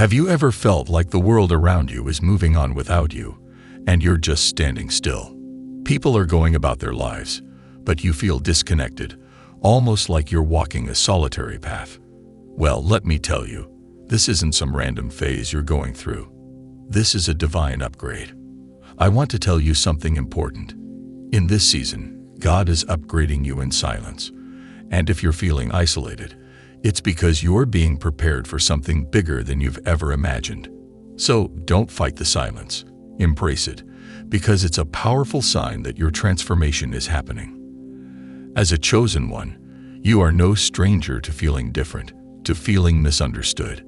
Have you ever felt like the world around you is moving on without you, and you're just standing still? People are going about their lives, but you feel disconnected, almost like you're walking a solitary path. Well, let me tell you, this isn't some random phase you're going through. This is a divine upgrade. I want to tell you something important. In this season, God is upgrading you in silence. And if you're feeling isolated, it's because you're being prepared for something bigger than you've ever imagined. So don't fight the silence. Embrace it, because it's a powerful sign that your transformation is happening. As a chosen one, you are no stranger to feeling different, to feeling misunderstood.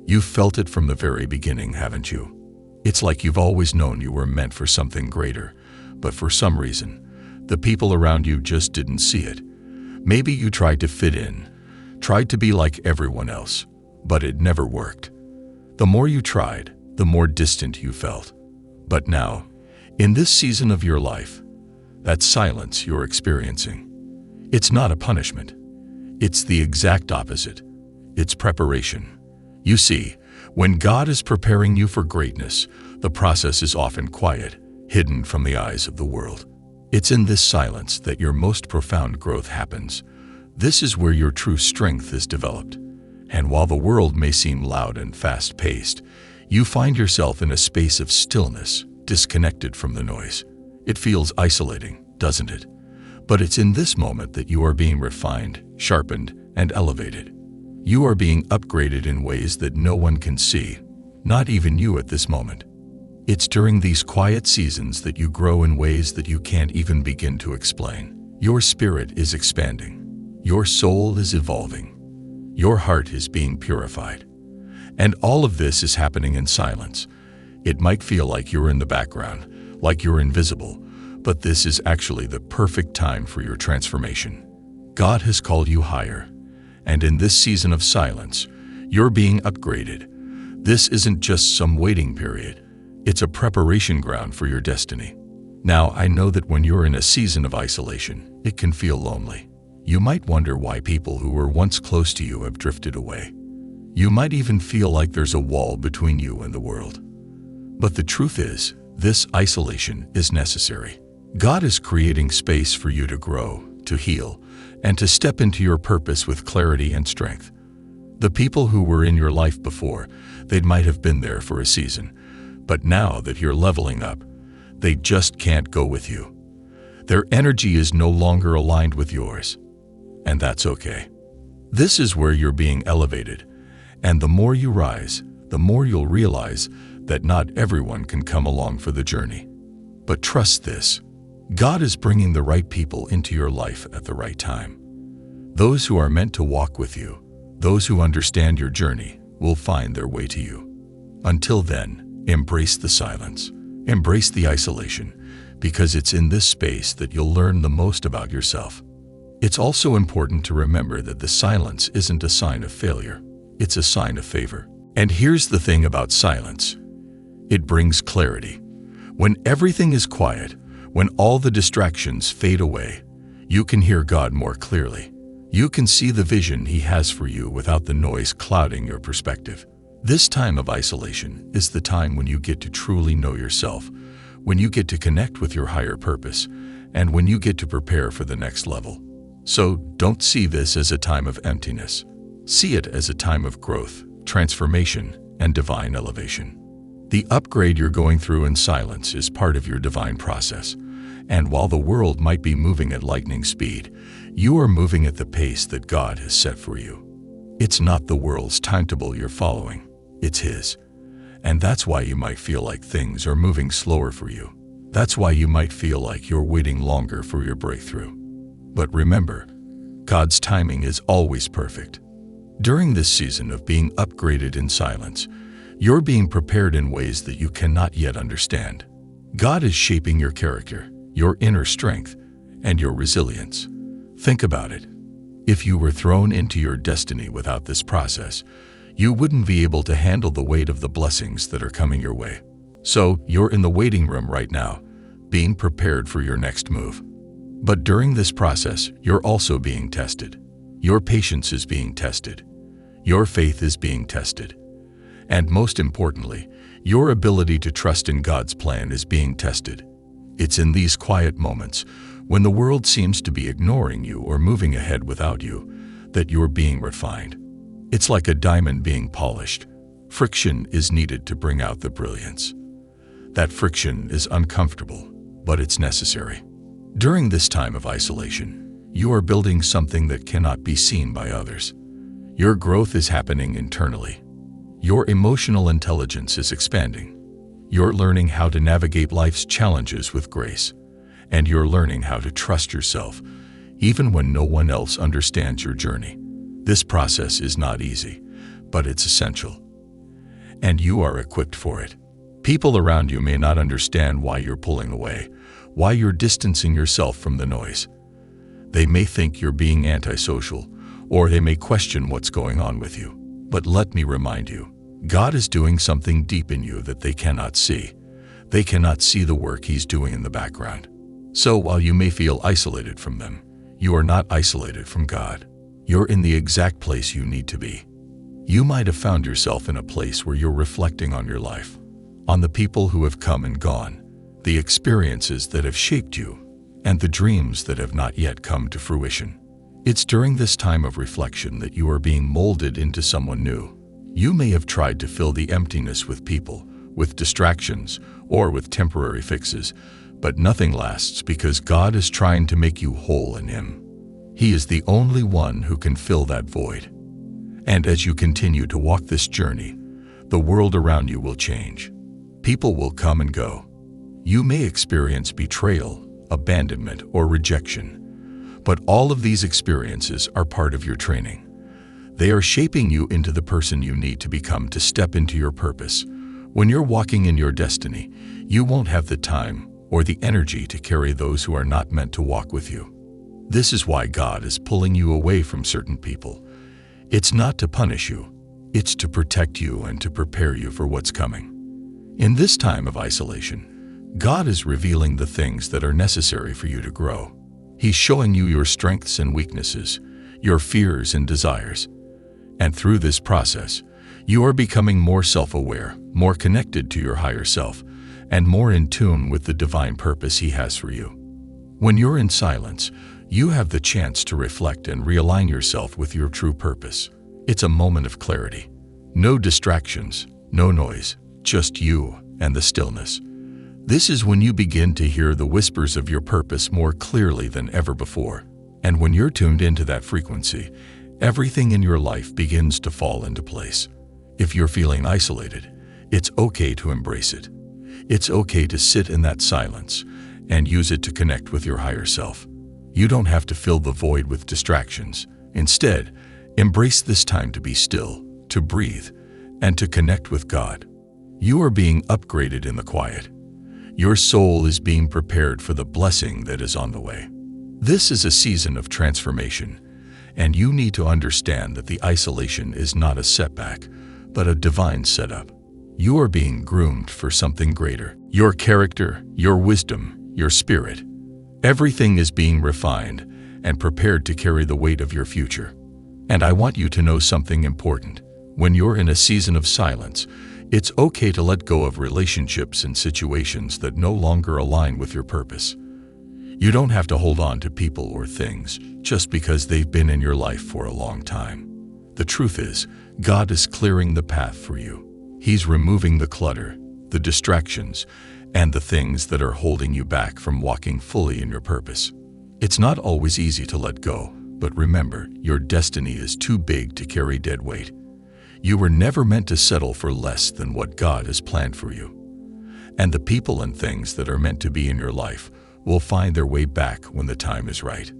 You've felt it from the very beginning, haven't you? It's like you've always known you were meant for something greater, but for some reason, the people around you just didn't see it. Maybe you tried to fit in, tried to be like everyone else, but it never worked. The more you tried, the more distant you felt. But now, in this season of your life, that silence you're experiencing, it's not a punishment. It's the exact opposite. It's preparation. You see, when God is preparing you for greatness, the process is often quiet, hidden from the eyes of the world. It's in this silence that your most profound growth happens. This is where your true strength is developed. And while the world may seem loud and fast-paced, you find yourself in a space of stillness, disconnected from the noise. It feels isolating, doesn't it? But it's in this moment that you are being refined, sharpened, and elevated. You are being upgraded in ways that no one can see, not even you at this moment. It's during these quiet seasons that you grow in ways that you can't even begin to explain. Your spirit is expanding. Your soul is evolving. Your heart is being purified. And all of this is happening in silence. It might feel like you're in the background, like you're invisible, but this is actually the perfect time for your transformation. God has called you higher, and in this season of silence, you're being upgraded. This isn't just some waiting period. It's a preparation ground for your destiny. Now, I know that when you're in a season of isolation, it can feel lonely. You might wonder why people who were once close to you have drifted away. You might even feel like there's a wall between you and the world. But the truth is, this isolation is necessary. God is creating space for you to grow, to heal, and to step into your purpose with clarity and strength. The people who were in your life before, they might have been there for a season, but now that you're leveling up, they just can't go with you. Their energy is no longer aligned with yours, and that's okay. This is where you're being elevated, and the more you rise, the more you'll realize that not everyone can come along for the journey. But trust this, God is bringing the right people into your life at the right time. Those who are meant to walk with you, those who understand your journey, will find their way to you. Until then, embrace the silence, embrace the isolation, because it's in this space that you'll learn the most about yourself. It's also important to remember that the silence isn't a sign of failure, it's a sign of favor. And here's the thing about silence. It brings clarity. When everything is quiet, when all the distractions fade away, you can hear God more clearly. You can see the vision He has for you without the noise clouding your perspective. This time of isolation is the time when you get to truly know yourself, when you get to connect with your higher purpose, and when you get to prepare for the next level. So don't see this as a time of emptiness. See it as a time of growth, transformation, and divine elevation. The upgrade you're going through in silence is part of your divine process. And while the world might be moving at lightning speed, you are moving at the pace that God has set for you. It's not the world's timetable you're following, it's His. And that's why you might feel like things are moving slower for you. That's why you might feel like you're waiting longer for your breakthrough. But remember, God's timing is always perfect. During this season of being upgraded in silence, you're being prepared in ways that you cannot yet understand. God is shaping your character, your inner strength, and your resilience. Think about it. If you were thrown into your destiny without this process, you wouldn't be able to handle the weight of the blessings that are coming your way. So you're in the waiting room right now, being prepared for your next move. But during this process, you're also being tested. Your patience is being tested. Your faith is being tested. And most importantly, your ability to trust in God's plan is being tested. It's in these quiet moments, when the world seems to be ignoring you or moving ahead without you, that you're being refined. It's like a diamond being polished. Friction is needed to bring out the brilliance. That friction is uncomfortable, but it's necessary. During this time of isolation, you are building something that cannot be seen by others. Your growth is happening internally. Your emotional intelligence is expanding. You're learning how to navigate life's challenges with grace, and you're learning how to trust yourself, even when no one else understands your journey. This process is not easy, but it's essential, and you are equipped for it. People around you may not understand why you're pulling away, why you're distancing yourself from the noise. They may think you're being antisocial, or they may question what's going on with you. But let me remind you, God is doing something deep in you that they cannot see. They cannot see the work He's doing in the background. So while you may feel isolated from them, you are not isolated from God. You're in the exact place you need to be. You might have found yourself in a place where you're reflecting on your life, on the people who have come and gone, the experiences that have shaped you, and the dreams that have not yet come to fruition. It's during this time of reflection that you are being molded into someone new. You may have tried to fill the emptiness with people, with distractions, or with temporary fixes, but nothing lasts because God is trying to make you whole in Him. He is the only one who can fill that void. And as you continue to walk this journey, the world around you will change. People will come and go. You may experience betrayal, abandonment, or rejection, but all of these experiences are part of your training. They are shaping you into the person you need to become to step into your purpose. When you're walking in your destiny, you won't have the time or the energy to carry those who are not meant to walk with you. This is why God is pulling you away from certain people. It's not to punish you, it's to protect you and to prepare you for what's coming. In this time of isolation, God is revealing the things that are necessary for you to grow. He's showing you your strengths and weaknesses, your fears and desires. And through this process, you are becoming more self-aware, more connected to your higher self, and more in tune with the divine purpose He has for you. When you're in silence, you have the chance to reflect and realign yourself with your true purpose. It's a moment of clarity. No distractions, no noise, just you and the stillness. This is when you begin to hear the whispers of your purpose more clearly than ever before. And when you're tuned into that frequency, everything in your life begins to fall into place. If you're feeling isolated, it's okay to embrace it. It's okay to sit in that silence and use it to connect with your higher self. You don't have to fill the void with distractions. Instead, embrace this time to be still, to breathe, and to connect with God. You are being upgraded in the quiet. Your soul is being prepared for the blessing that is on the way. This is a season of transformation, and you need to understand that the isolation is not a setback, but a divine setup. You are being groomed for something greater. Your character, your wisdom, your spirit. Everything is being refined and prepared to carry the weight of your future. And I want you to know something important. When you're in a season of silence, it's okay to let go of relationships and situations that no longer align with your purpose. You don't have to hold on to people or things just because they've been in your life for a long time. The truth is, God is clearing the path for you. He's removing the clutter, the distractions, and the things that are holding you back from walking fully in your purpose. It's not always easy to let go, but remember, your destiny is too big to carry dead weight. You were never meant to settle for less than what God has planned for you. And the people and things that are meant to be in your life will find their way back when the time is right.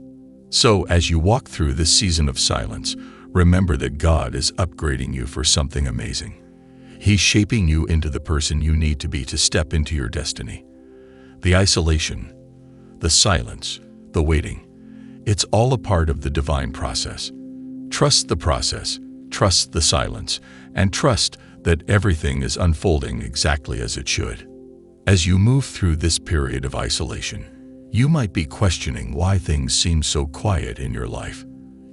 So, as you walk through this season of silence, remember that God is upgrading you for something amazing. He's shaping you into the person you need to be to step into your destiny. The isolation, the silence, the waiting, it's all a part of the divine process. Trust the process, trust the silence, and trust that everything is unfolding exactly as it should. As you move through this period of isolation, you might be questioning why things seem so quiet in your life.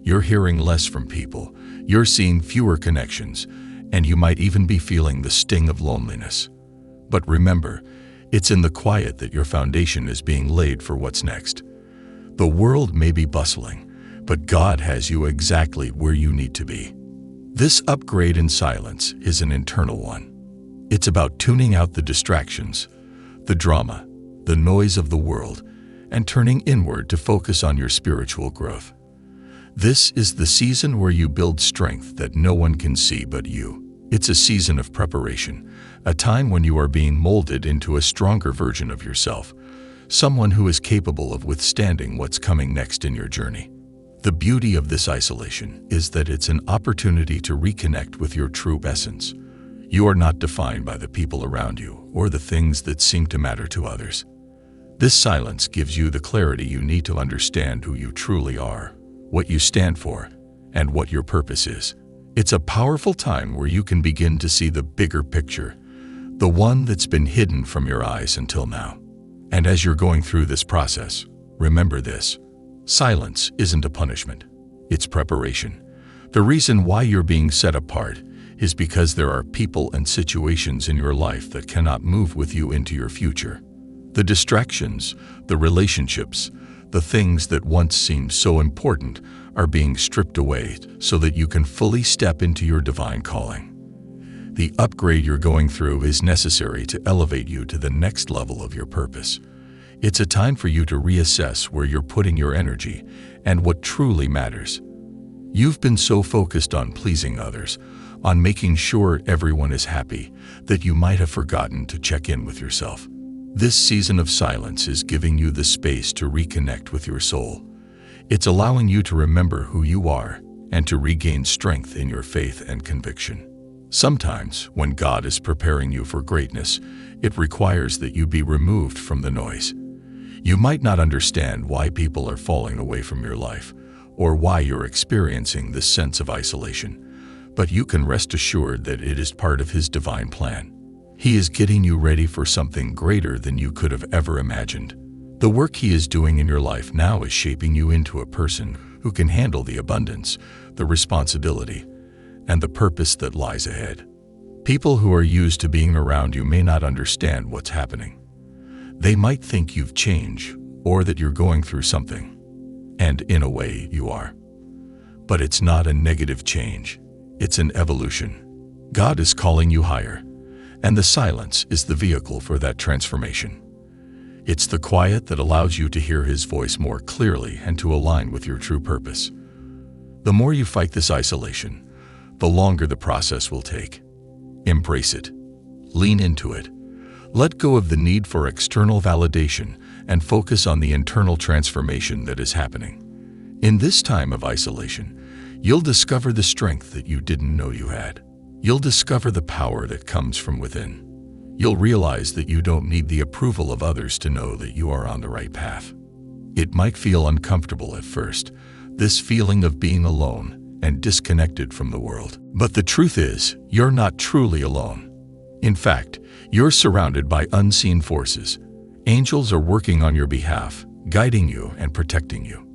You're hearing less from people, you're seeing fewer connections, and you might even be feeling the sting of loneliness. But remember, it's in the quiet that your foundation is being laid for what's next. The world may be bustling, but God has you exactly where you need to be. This upgrade in silence is an internal one. It's about tuning out the distractions, the drama, the noise of the world, and turning inward to focus on your spiritual growth. This is the season where you build strength that no one can see but you. It's a season of preparation, a time when you are being molded into a stronger version of yourself, someone who is capable of withstanding what's coming next in your journey. The beauty of this isolation is that it's an opportunity to reconnect with your true essence. You are not defined by the people around you or the things that seem to matter to others. This silence gives you the clarity you need to understand who you truly are, what you stand for, and what your purpose is. It's a powerful time where you can begin to see the bigger picture, the one that's been hidden from your eyes until now. And as you're going through this process, remember this: silence isn't a punishment, it's preparation. The reason why you're being set apart is because there are people and situations in your life that cannot move with you into your future. The distractions, the relationships, the things that once seemed so important are being stripped away so that you can fully step into your divine calling. The upgrade you're going through is necessary to elevate you to the next level of your purpose. It's a time for you to reassess where you're putting your energy and what truly matters. You've been so focused on pleasing others, on making sure everyone is happy, that you might have forgotten to check in with yourself. This season of silence is giving you the space to reconnect with your soul. It's allowing you to remember who you are and to regain strength in your faith and conviction. Sometimes, when God is preparing you for greatness, it requires that you be removed from the noise. You might not understand why people are falling away from your life or why you're experiencing this sense of isolation, but you can rest assured that it is part of His divine plan. He is getting you ready for something greater than you could have ever imagined. The work He is doing in your life now is shaping you into a person who can handle the abundance, the responsibility, and the purpose that lies ahead. People who are used to being around you may not understand what's happening. They might think you've changed or that you're going through something. And in a way, you are. But it's not a negative change. It's an evolution. God is calling you higher, and the silence is the vehicle for that transformation. It's the quiet that allows you to hear His voice more clearly and to align with your true purpose. The more you fight this isolation, the longer the process will take. Embrace it. Lean into it. Let go of the need for external validation and focus on the internal transformation that is happening. In this time of isolation, you'll discover the strength that you didn't know you had. You'll discover the power that comes from within. You'll realize that you don't need the approval of others to know that you are on the right path. It might feel uncomfortable at first, this feeling of being alone and disconnected from the world. But the truth is, you're not truly alone. In fact, you're surrounded by unseen forces. Angels are working on your behalf, guiding you and protecting you.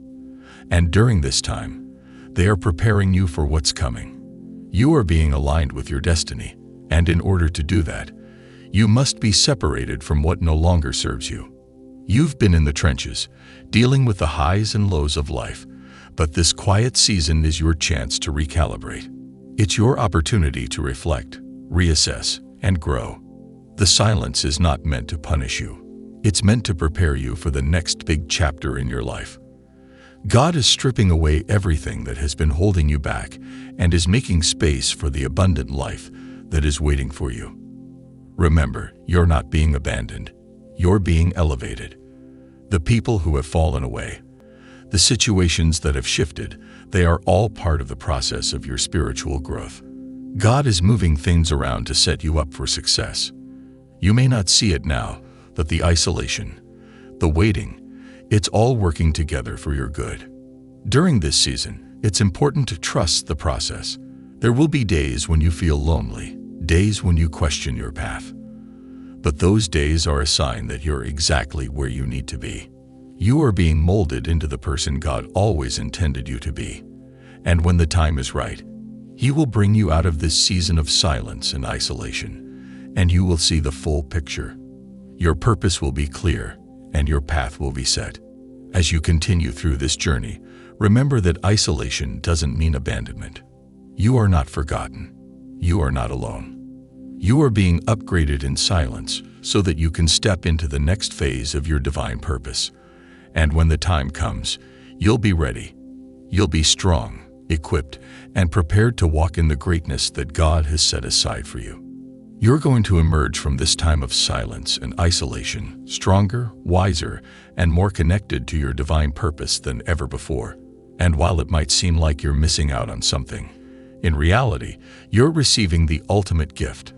And during this time, they are preparing you for what's coming. You are being aligned with your destiny, and in order to do that, you must be separated from what no longer serves you. You've been in the trenches, dealing with the highs and lows of life, but this quiet season is your chance to recalibrate. It's your opportunity to reflect, reassess, and grow. The silence is not meant to punish you. It's meant to prepare you for the next big chapter in your life. God is stripping away everything that has been holding you back and is making space for the abundant life that is waiting for you. Remember, you're not being abandoned. You're being elevated. The people who have fallen away, the situations that have shifted, they are all part of the process of your spiritual growth. God is moving things around to set you up for success. You may not see it now, but the isolation, the waiting, it's all working together for your good. During this season, it's important to trust the process. There will be days when you feel lonely, days when you question your path. But those days are a sign that you're exactly where you need to be. You are being molded into the person God always intended you to be. And when the time is right, He will bring you out of this season of silence and isolation, and you will see the full picture. Your purpose will be clear, and your path will be set. As you continue through this journey, remember that isolation doesn't mean abandonment. You are not forgotten. You are not alone. You are being upgraded in silence so that you can step into the next phase of your divine purpose. And when the time comes, you'll be ready. You'll be strong, equipped, and prepared to walk in the greatness that God has set aside for you. You're going to emerge from this time of silence and isolation stronger, wiser, and more connected to your divine purpose than ever before. And while it might seem like you're missing out on something, in reality, you're receiving the ultimate gift,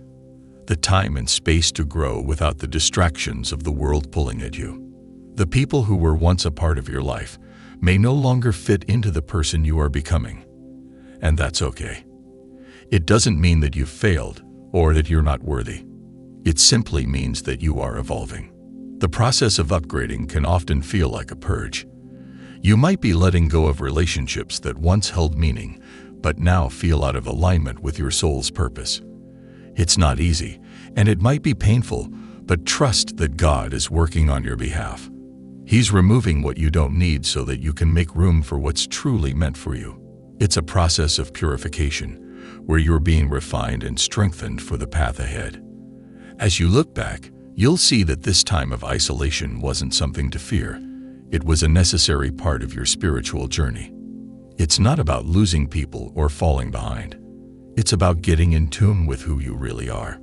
the time and space to grow without the distractions of the world pulling at you. The people who were once a part of your life may no longer fit into the person you are becoming, and that's okay. It doesn't mean that you've failed or that you're not worthy. It simply means that you are evolving. The process of upgrading can often feel like a purge. You might be letting go of relationships that once held meaning, but now feel out of alignment with your soul's purpose. It's not easy, and it might be painful, but trust that God is working on your behalf. He's removing what you don't need so that you can make room for what's truly meant for you. It's a process of purification, where you're being refined and strengthened for the path ahead. As you look back, you'll see that this time of isolation wasn't something to fear. It was a necessary part of your spiritual journey. It's not about losing people or falling behind. It's about getting in tune with who you really are.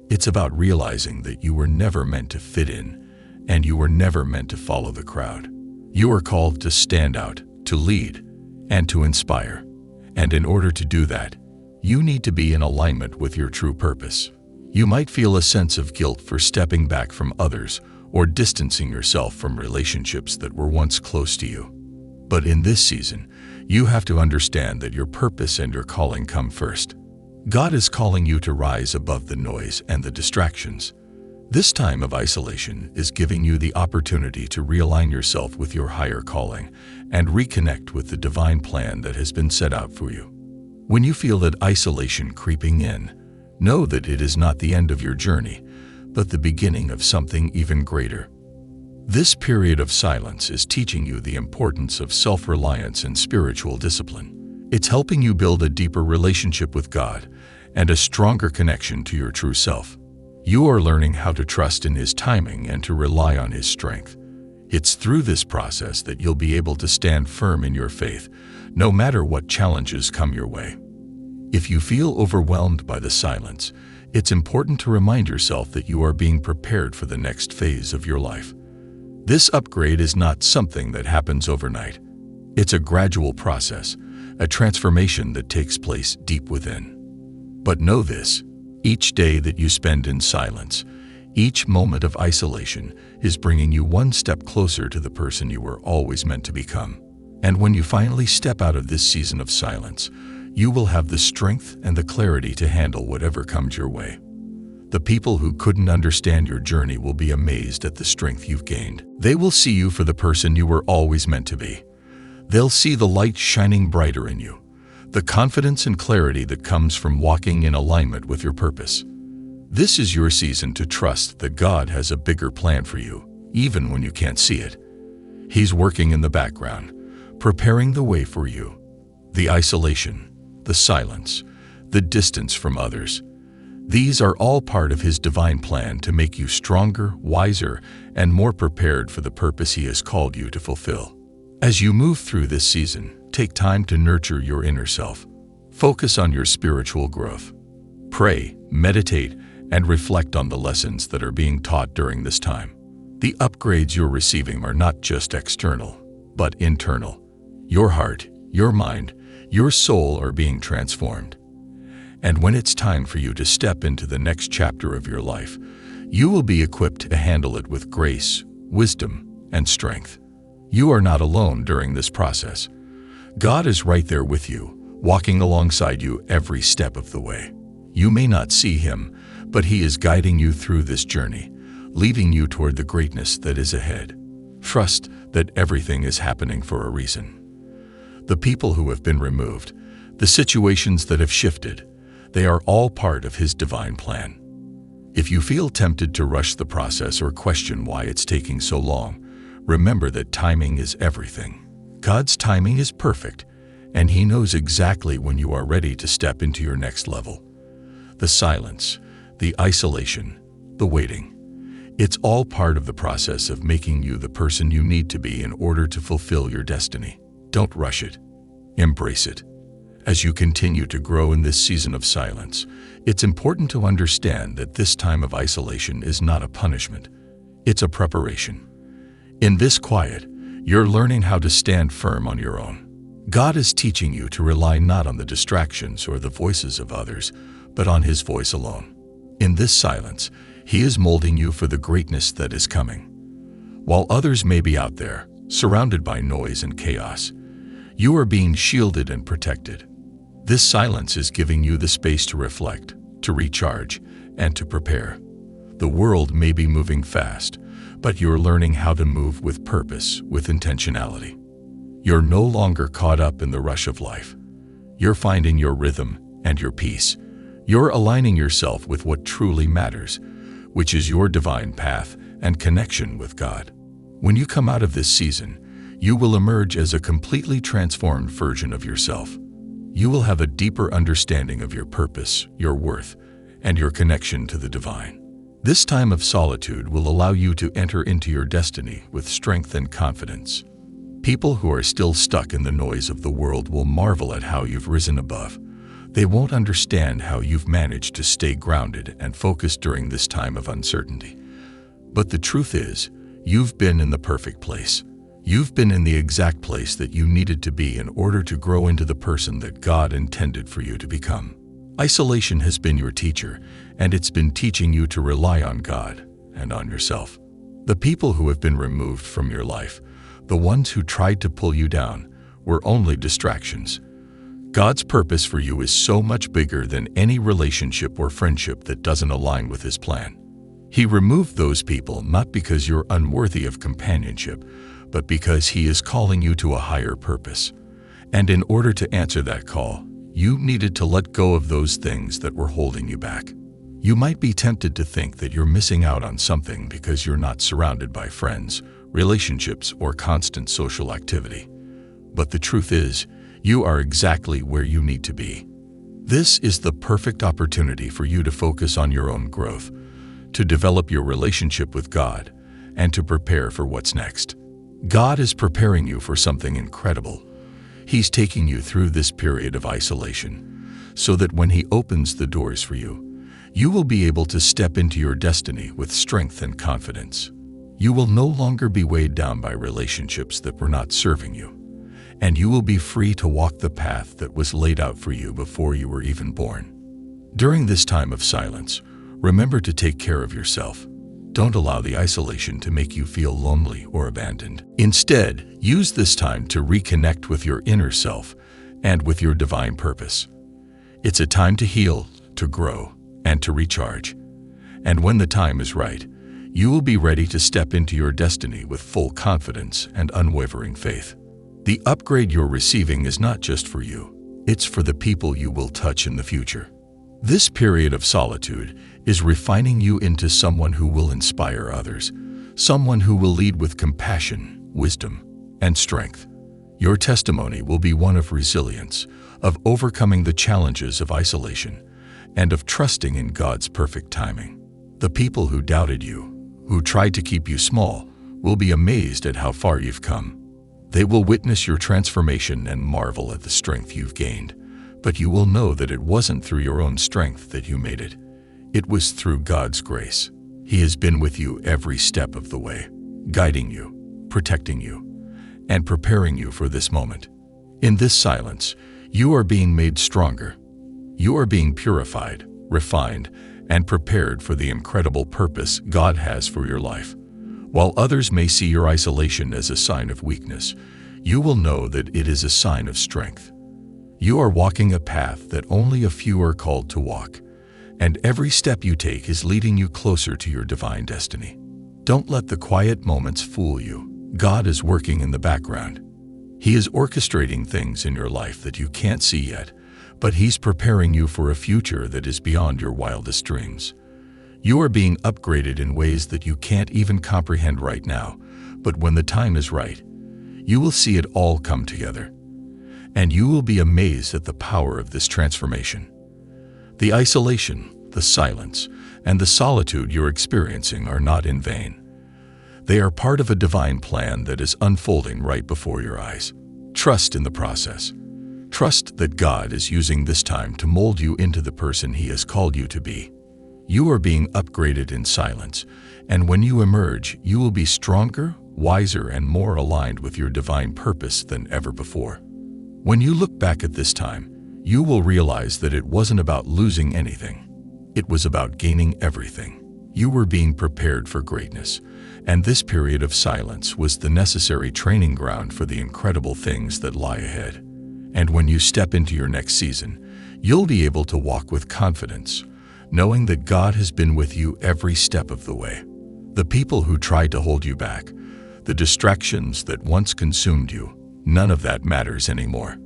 It's about realizing that you were never meant to fit in, and you were never meant to follow the crowd. You are called to stand out, to lead, and to inspire. And in order to do that, you need to be in alignment with your true purpose. You might feel a sense of guilt for stepping back from others or distancing yourself from relationships that were once close to you. But in this season, you have to understand that your purpose and your calling come first. God is calling you to rise above the noise and the distractions. This time of isolation is giving you the opportunity to realign yourself with your higher calling and reconnect with the divine plan that has been set out for you. When you feel that isolation creeping in, know that it is not the end of your journey, but the beginning of something even greater. This period of silence is teaching you the importance of self-reliance and spiritual discipline. It's helping you build a deeper relationship with God and a stronger connection to your true self. You are learning how to trust in His timing and to rely on His strength. It's through this process that you'll be able to stand firm in your faith, no matter what challenges come your way. If you feel overwhelmed by the silence, it's important to remind yourself that you are being prepared for the next phase of your life. This upgrade is not something that happens overnight. It's a gradual process, a transformation that takes place deep within. But know this, each day that you spend in silence, each moment of isolation is bringing you one step closer to the person you were always meant to become. And when you finally step out of this season of silence, you will have the strength and the clarity to handle whatever comes your way. The people who couldn't understand your journey will be amazed at the strength you've gained. They will see you for the person you were always meant to be. They'll see the light shining brighter in you, the confidence and clarity that comes from walking in alignment with your purpose. This is your season to trust that God has a bigger plan for you, even when you can't see it. He's working in the background, preparing the way for you. The isolation, the silence, the distance from others, these are all part of His divine plan to make you stronger, wiser, and more prepared for the purpose He has called you to fulfill. As you move through this season, take time to nurture your inner self. Focus on your spiritual growth. Pray, meditate, and reflect on the lessons that are being taught during this time. The upgrades you're receiving are not just external, but internal. Your heart, your mind, your soul are being transformed. And when it's time for you to step into the next chapter of your life, you will be equipped to handle it with grace, wisdom, and strength. You are not alone during this process. God is right there with you, walking alongside you every step of the way. You may not see Him, but He is guiding you through this journey, leading you toward the greatness that is ahead. Trust that everything is happening for a reason. The people who have been removed, the situations that have shifted, they are all part of His divine plan. If you feel tempted to rush the process or question why it's taking so long, remember that timing is everything. God's timing is perfect, and He knows exactly when you are ready to step into your next level. The silence, the isolation, the waiting. It's all part of the process of making you the person you need to be in order to fulfill your destiny. Don't rush it. Embrace it. As you continue to grow in this season of silence, it's important to understand that this time of isolation is not a punishment. It's a preparation. In this quiet, you're learning how to stand firm on your own. God is teaching you to rely not on the distractions or the voices of others, but on His voice alone. In this silence, He is molding you for the greatness that is coming. While others may be out there, surrounded by noise and chaos, you are being shielded and protected. This silence is giving you the space to reflect, to recharge, and to prepare. The world may be moving fast, but you're learning how to move with purpose, with intentionality. You're no longer caught up in the rush of life. You're finding your rhythm and your peace. You're aligning yourself with what truly matters, which is your divine path and connection with God. When you come out of this season, you will emerge as a completely transformed version of yourself. You will have a deeper understanding of your purpose, your worth, and your connection to the divine. This time of solitude will allow you to enter into your destiny with strength and confidence. People who are still stuck in the noise of the world will marvel at how you've risen above. They won't understand how you've managed to stay grounded and focused during this time of uncertainty. But the truth is, you've been in the perfect place. You've been in the exact place that you needed to be in order to grow into the person that God intended for you to become. Isolation has been your teacher, and it's been teaching you to rely on God and on yourself. The people who have been removed from your life, the ones who tried to pull you down, were only distractions. God's purpose for you is so much bigger than any relationship or friendship that doesn't align with His plan. He removed those people not because you're unworthy of companionship, but because He is calling you to a higher purpose. And in order to answer that call, you needed to let go of those things that were holding you back. You might be tempted to think that you're missing out on something because you're not surrounded by friends, relationships, or constant social activity. But the truth is, you are exactly where you need to be. This is the perfect opportunity for you to focus on your own growth, to develop your relationship with God, and to prepare for what's next. God is preparing you for something incredible. He's taking you through this period of isolation so that when He opens the doors for you, you will be able to step into your destiny with strength and confidence. You will no longer be weighed down by relationships that were not serving you, and you will be free to walk the path that was laid out for you before you were even born. During this time of silence, remember to take care of yourself. Don't allow the isolation to make you feel lonely or abandoned. Instead, use this time to reconnect with your inner self and with your divine purpose. It's a time to heal, to grow, and to recharge. And when the time is right, you will be ready to step into your destiny with full confidence and unwavering faith. The upgrade you're receiving is not just for you, it's for the people you will touch in the future. This period of solitude is refining you into someone who will inspire others, someone who will lead with compassion, wisdom, and strength. Your testimony will be one of resilience, of overcoming the challenges of isolation, and of trusting in God's perfect timing. The people who doubted you, who tried to keep you small, will be amazed at how far you've come. They will witness your transformation and marvel at the strength you've gained. But you will know that it wasn't through your own strength that you made it. It was through God's grace. He has been with you every step of the way, guiding you, protecting you, and preparing you for this moment. In this silence, you are being made stronger. You are being purified, refined, and prepared for the incredible purpose God has for your life. While others may see your isolation as a sign of weakness, you will know that it is a sign of strength. You are walking a path that only a few are called to walk, and every step you take is leading you closer to your divine destiny. Don't let the quiet moments fool you. God is working in the background. He is orchestrating things in your life that you can't see yet, but He's preparing you for a future that is beyond your wildest dreams. You are being upgraded in ways that you can't even comprehend right now, but when the time is right, you will see it all come together. And you will be amazed at the power of this transformation. The isolation, the silence, and the solitude you're experiencing are not in vain. They are part of a divine plan that is unfolding right before your eyes. Trust in the process. Trust that God is using this time to mold you into the person He has called you to be. You are being upgraded in silence, and when you emerge, you will be stronger, wiser, and more aligned with your divine purpose than ever before. When you look back at this time, you will realize that it wasn't about losing anything. It was about gaining everything. You were being prepared for greatness, and this period of silence was the necessary training ground for the incredible things that lie ahead. And when you step into your next season, you'll be able to walk with confidence, knowing that God has been with you every step of the way. The people who tried to hold you back, the distractions that once consumed you, none of that matters anymore.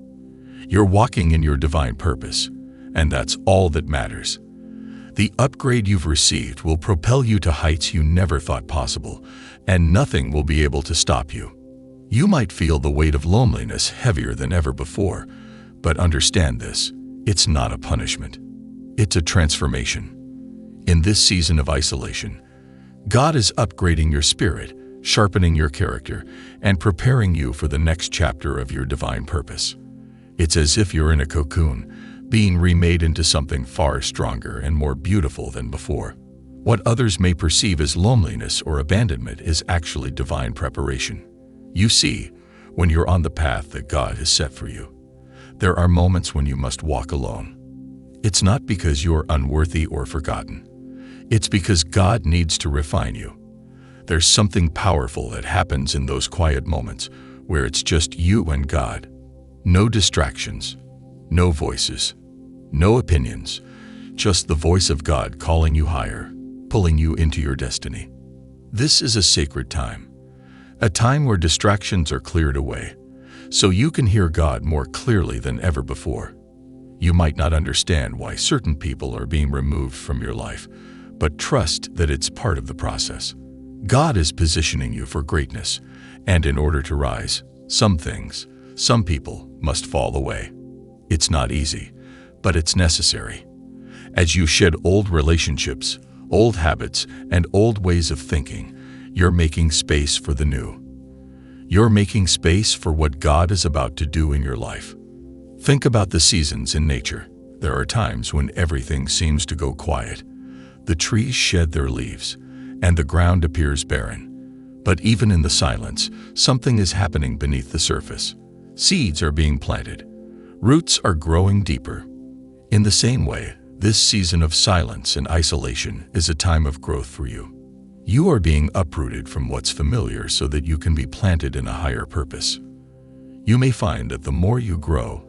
You're walking in your divine purpose, and that's all that matters. The upgrade you've received will propel you to heights you never thought possible, and nothing will be able to stop you. You might feel the weight of loneliness heavier than ever before, but understand this, it's not a punishment. It's a transformation. In this season of isolation, God is upgrading your spirit, sharpening your character, and preparing you for the next chapter of your divine purpose. It's as if you're in a cocoon, being remade into something far stronger and more beautiful than before. What others may perceive as loneliness or abandonment is actually divine preparation. You see, when you're on the path that God has set for you, there are moments when you must walk alone. It's not because you're unworthy or forgotten. It's because God needs to refine you. There's something powerful that happens in those quiet moments where it's just you and God. No distractions, no voices, no opinions, just the voice of God calling you higher, pulling you into your destiny. This is a sacred time, a time where distractions are cleared away, so you can hear God more clearly than ever before. You might not understand why certain people are being removed from your life, but trust that it's part of the process. God is positioning you for greatness, and in order to rise, some things, some people must fall away. It's not easy, but it's necessary. As you shed old relationships, old habits, and old ways of thinking, you're making space for the new. You're making space for what God is about to do in your life. Think about the seasons in nature. There are times when everything seems to go quiet. The trees shed their leaves, and the ground appears barren. But even in the silence, something is happening beneath the surface. Seeds are being planted. Roots are growing deeper. In the same way, this season of silence and isolation is a time of growth for you. You are being uprooted from what's familiar so that you can be planted in a higher purpose. You may find that the more you grow,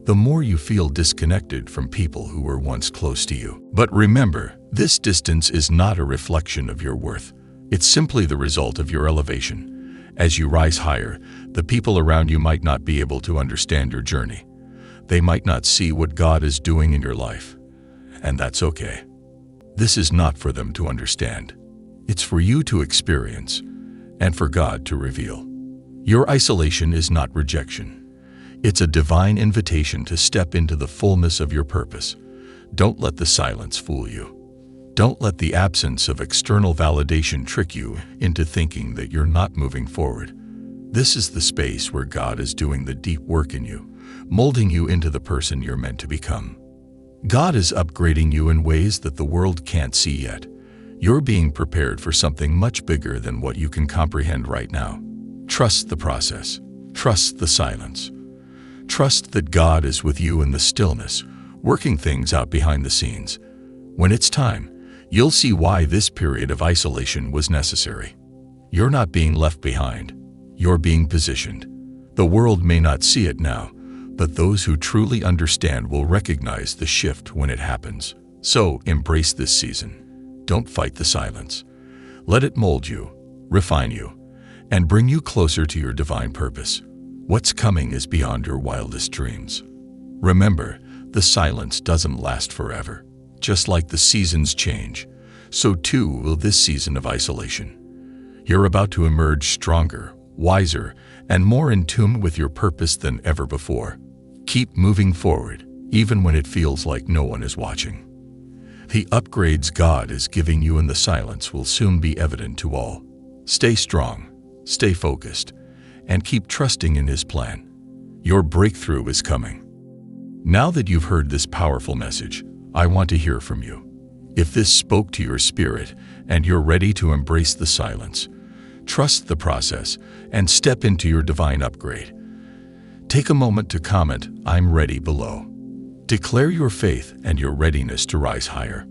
the more you feel disconnected from people who were once close to you. But remember, this distance is not a reflection of your worth. It's simply the result of your elevation. As you rise higher, the people around you might not be able to understand your journey. They might not see what God is doing in your life. And that's okay. This is not for them to understand. It's for you to experience and for God to reveal. Your isolation is not rejection. It's a divine invitation to step into the fullness of your purpose. Don't let the silence fool you. Don't let the absence of external validation trick you into thinking that you're not moving forward. This is the space where God is doing the deep work in you, molding you into the person you're meant to become. God is upgrading you in ways that the world can't see yet. You're being prepared for something much bigger than what you can comprehend right now. Trust the process. Trust the silence. Trust that God is with you in the stillness, working things out behind the scenes. When it's time, you'll see why this period of isolation was necessary. You're not being left behind. You're being positioned. The world may not see it now, but those who truly understand will recognize the shift when it happens. So embrace this season. Don't fight the silence. Let it mold you, refine you, and bring you closer to your divine purpose. What's coming is beyond your wildest dreams. Remember, The silence doesn't last forever. Just like the seasons change, so too will this season of isolation. You're about to emerge stronger, wiser, and more in tune with your purpose than ever before. Keep moving forward, even when it feels like no one is watching. The upgrades God is giving you in the silence will soon be evident to all. Stay strong, stay focused, and keep trusting in His plan. Your breakthrough is coming. Now that you've heard this powerful message, I want to hear from you. If this spoke to your spirit and you're ready to embrace the silence, trust the process, and step into your divine upgrade, take a moment to comment, "I'm ready," below. Declare your faith and your readiness to rise higher.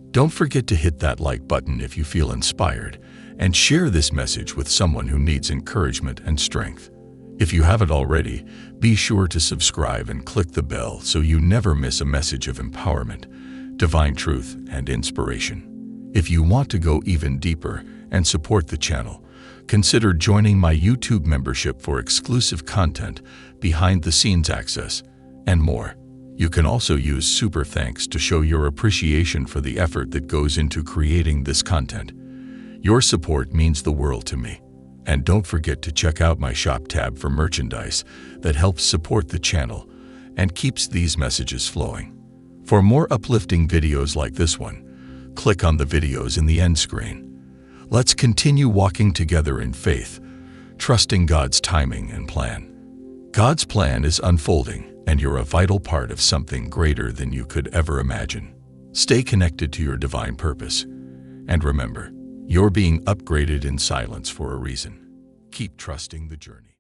Don't forget to hit that like button if you feel inspired, and share this message with someone who needs encouragement and strength. If you haven't already, be sure to subscribe and click the bell so you never miss a message of empowerment, divine truth, and inspiration. If you want to go even deeper and support the channel, consider joining my YouTube membership for exclusive content, behind-the-scenes access, and more. You can also use super thanks to show your appreciation for the effort that goes into creating this content. Your support means the world to me. And don't forget to check out my shop tab for merchandise that helps support the channel and keeps these messages flowing. For more uplifting videos like this one, click on the videos in the end screen. Let's continue walking together in faith, trusting God's timing and plan. God's plan is unfolding, and you're a vital part of something greater than you could ever imagine. Stay connected to your divine purpose, and remember, you're being upgraded in silence for a reason. Keep trusting the journey.